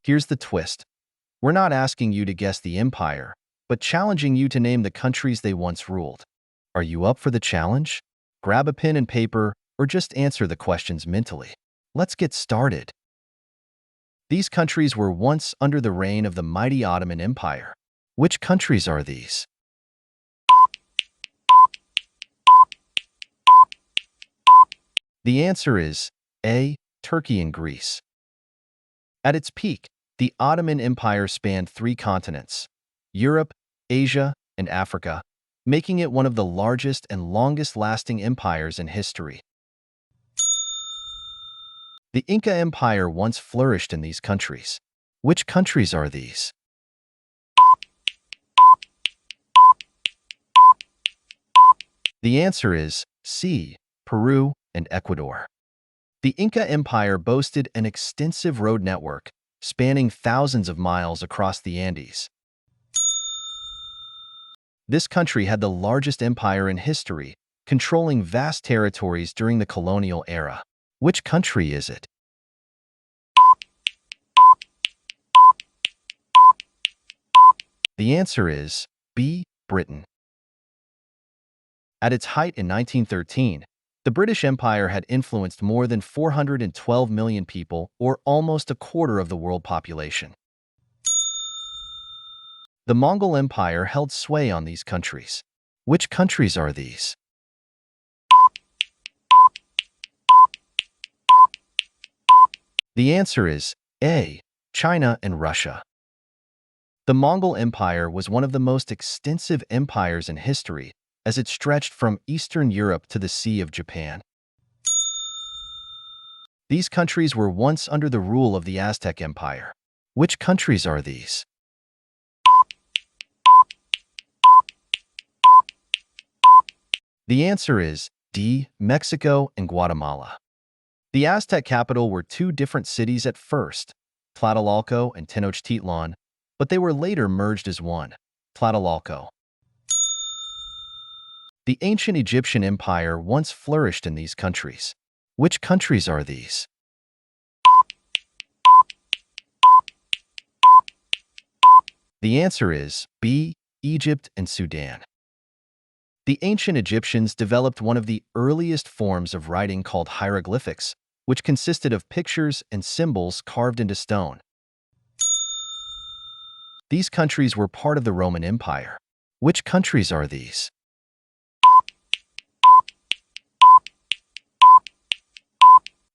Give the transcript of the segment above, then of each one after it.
Here's the twist. We're not asking you to guess the empire, but challenging you to name the countries they once ruled. Are you up for the challenge? Grab a pen and paper, or just answer the questions mentally. Let's get started. These countries were once under the reign of the mighty Ottoman Empire. Which countries are these? The answer is A. Turkey and Greece. At its peak, the Ottoman Empire spanned 3 continents: Europe, Asia, and Africa, making it one of the largest and longest-lasting empires in history. The Inca Empire once flourished in these countries. Which countries are these? The answer is C. Peru and Ecuador. The Inca Empire boasted an extensive road network, spanning thousands of miles across the Andes. This country had the largest empire in history, controlling vast territories during the colonial era. Which country is it? The answer is B. Britain. At its height in 1913, the British Empire had influenced more than 412 million people, or almost a quarter of the world population. The Mongol Empire held sway on these countries. Which countries are these? The answer is A. China and Russia. The Mongol Empire was one of the most extensive empires in history, as it stretched from Eastern Europe to the Sea of Japan. These countries were once under the rule of the Aztec Empire. Which countries are these? The answer is D. Mexico and Guatemala. The Aztec capital were 2 different cities at first, Tlatelolco and Tenochtitlan, but they were later merged as one, Tlatelolco. The ancient Egyptian Empire once flourished in these countries. Which countries are these? The answer is B. Egypt and Sudan. The ancient Egyptians developed one of the earliest forms of writing called hieroglyphics, which consisted of pictures and symbols carved into stone. These countries were part of the Roman Empire. Which countries are these?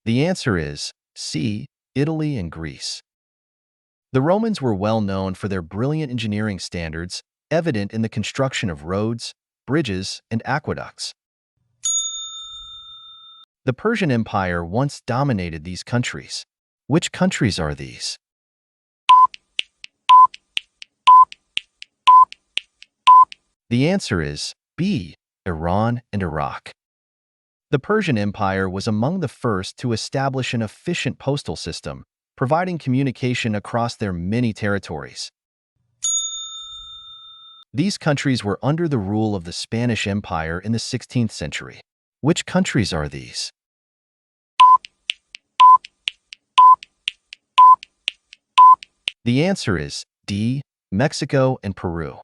The answer is C. Italy and Greece. The Romans were well known for their brilliant engineering standards, evident in the construction of roads, bridges, and aqueducts. The Persian Empire once dominated these countries. Which countries are these? The answer is B. Iran and Iraq. The Persian Empire was among the first to establish an efficient postal system, providing communication across their many territories. These countries were under the rule of the Spanish Empire in the 16th century. Which countries are these? The answer is D. Mexico and Peru.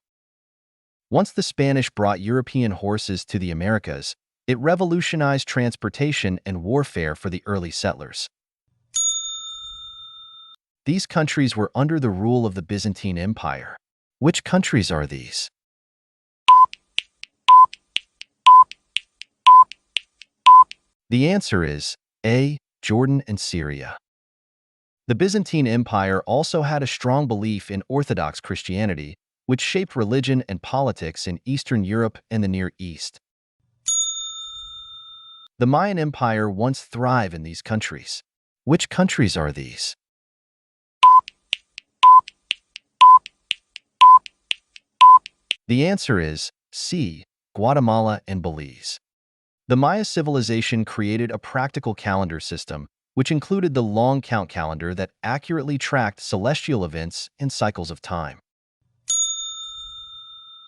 Once the Spanish brought European horses to the Americas, it revolutionized transportation and warfare for the early settlers. These countries were under the rule of the Byzantine Empire. Which countries are these? The answer is A. Jordan and Syria. The Byzantine Empire also had a strong belief in Orthodox Christianity, which shaped religion and politics in Eastern Europe and the Near East. The Mayan Empire once thrived in these countries. Which countries are these? The answer is C. Guatemala and Belize. The Maya civilization created a practical calendar system, which included the long count calendar that accurately tracked celestial events and cycles of time.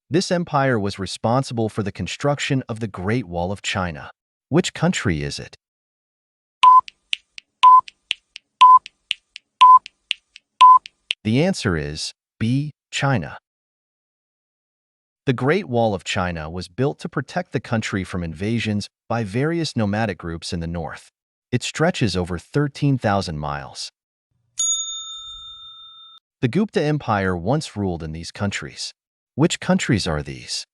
This empire was responsible for the construction of the Great Wall of China. Which country is it? The answer is B. China. The Great Wall of China was built to protect the country from invasions by various nomadic groups in the north. It stretches over 13,000 miles. The Gupta Empire once ruled in these countries. Which countries are these?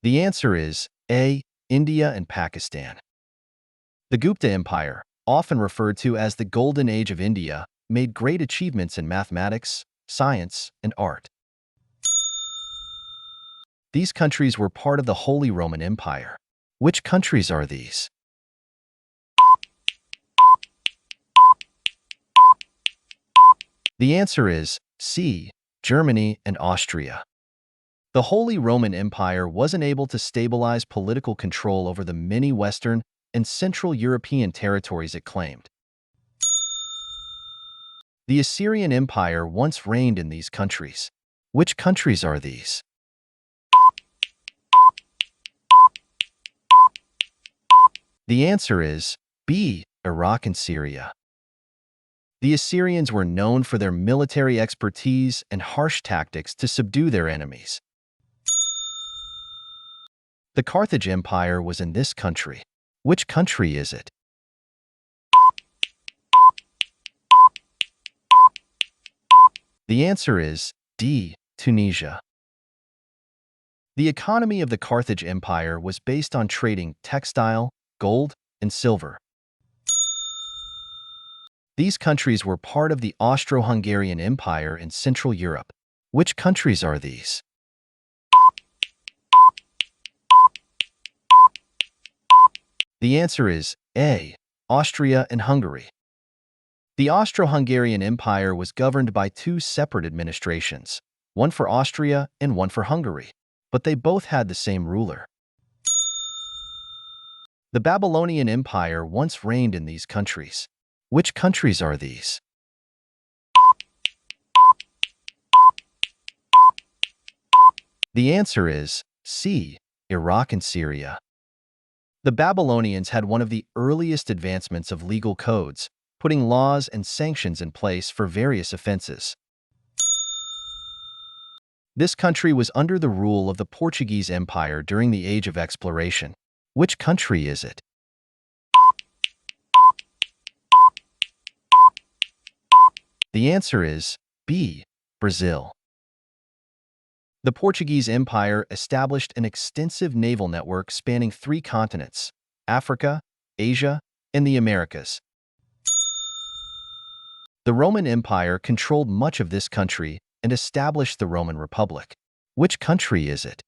The answer is A. India and Pakistan. The Gupta Empire, often referred to as the Golden Age of India, made great achievements in mathematics, science, and art. These countries were part of the Holy Roman Empire. Which countries are these? The answer is C. Germany and Austria. The Holy Roman Empire wasn't able to stabilize political control over the many Western and Central European territories it claimed. The Assyrian Empire once reigned in these countries. Which countries are these? The answer is B. Iraq and Syria. The Assyrians were known for their military expertise and harsh tactics to subdue their enemies. The Carthage Empire was in this country. Which country is it? The answer is D. Tunisia. The economy of the Carthage Empire was based on trading textile, gold, and silver. These countries were part of the Austro-Hungarian Empire in Central Europe. Which countries are these? The answer is A. Austria and Hungary. The Austro-Hungarian Empire was governed by two separate administrations, one for Austria and one for Hungary, but they both had the same ruler. The Babylonian Empire once reigned in these countries. Which countries are these? The answer is C. Iraq and Syria. The Babylonians had one of the earliest advancements of legal codes, putting laws and sanctions in place for various offenses. This country was under the rule of the Portuguese Empire during the Age of Exploration. Which country is it? The answer is B. Brazil. The Portuguese Empire established an extensive naval network spanning 3 continents: Africa, Asia, and the Americas. The Roman Empire controlled much of this country and established the Roman Republic. Which country is it?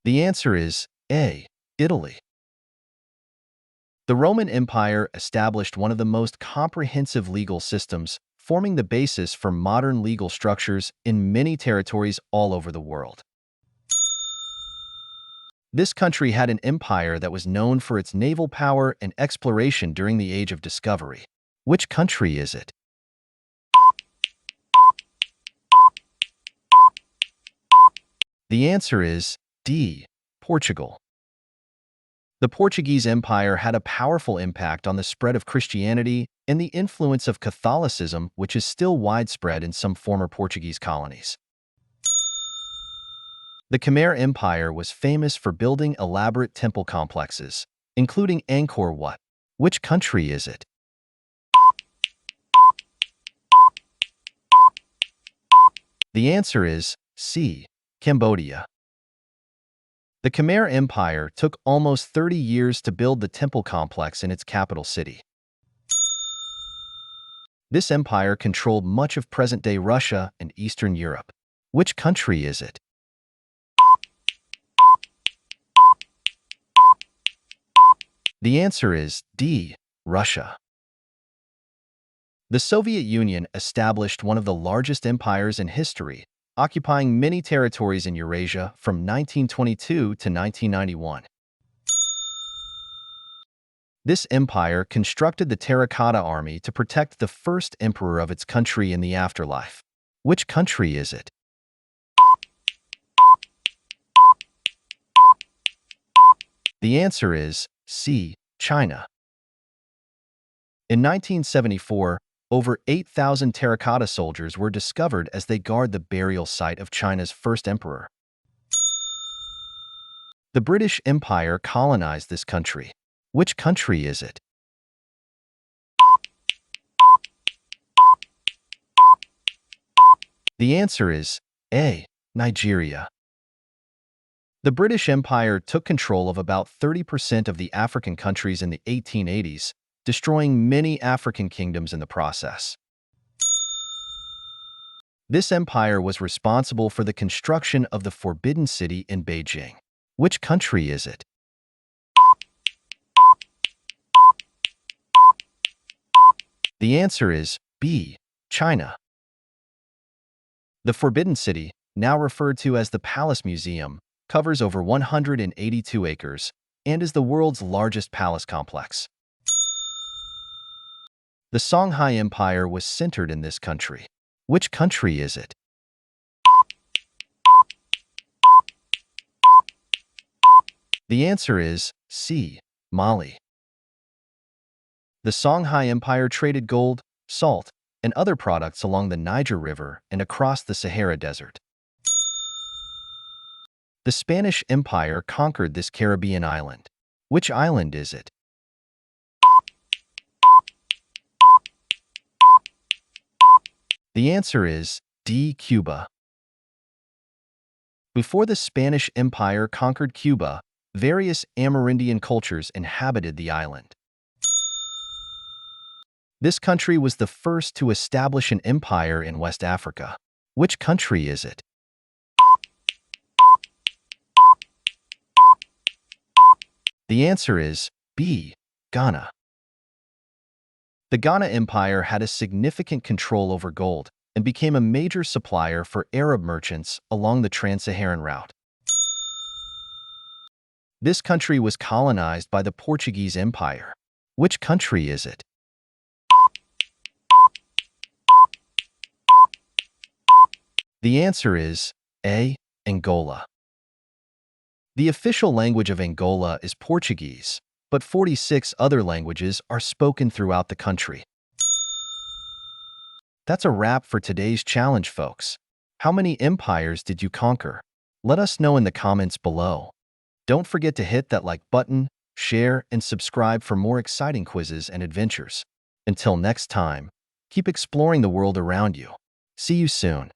The answer is A. Italy. The Roman Empire established one of the most comprehensive legal systems, forming the basis for modern legal structures in many territories all over the world. This country had an empire that was known for its naval power and exploration during the Age of Discovery. Which country is it? The answer is D. Portugal. The Portuguese Empire had a powerful impact on the spread of Christianity and the influence of Catholicism, which is still widespread in some former Portuguese colonies. The Khmer Empire was famous for building elaborate temple complexes, including Angkor Wat. Which country is it? The answer is C. Cambodia. The Khmer Empire took almost 30 years to build the temple complex in its capital city. This empire controlled much of present-day Russia and Eastern Europe. Which country is it? The answer is D. Russia. The Soviet Union established one of the largest empires in history, occupying many territories in Eurasia from 1922 to 1991. This empire constructed the Terracotta Army to protect the first emperor of its country in the afterlife. Which country is it? The answer is C. China. In 1974, over 8,000 terracotta soldiers were discovered as they guard the burial site of China's first emperor. The British Empire colonized this country. Which country is it? The answer is A. Nigeria. The British Empire took control of about 30% of the African countries in the 1880s, destroying many African kingdoms in the process. This empire was responsible for the construction of the Forbidden City in Beijing. Which country is it? The answer is B. China. The Forbidden City, now referred to as the Palace Museum, covers over 182 acres and is the world's largest palace complex. The Songhai Empire was centered in this country. Which country is it? The answer is C. Mali. The Songhai Empire traded gold, salt, and other products along the Niger River and across the Sahara Desert. The Spanish Empire conquered this Caribbean island. Which island is it? The answer is D. Cuba. Before the Spanish Empire conquered Cuba, various Amerindian cultures inhabited the island. This country was the first to establish an empire in West Africa. Which country is it? The answer is B. Ghana. The Ghana Empire had a significant control over gold and became a major supplier for Arab merchants along the Trans-Saharan route. This country was colonized by the Portuguese Empire. Which country is it? The answer is A. Angola. The official language of Angola is Portuguese, but 46 other languages are spoken throughout the country. That's a wrap for today's challenge, folks. How many empires did you conquer? Let us know in the comments below. Don't forget to hit that like button, share, and subscribe for more exciting quizzes and adventures. Until next time, keep exploring the world around you. See you soon.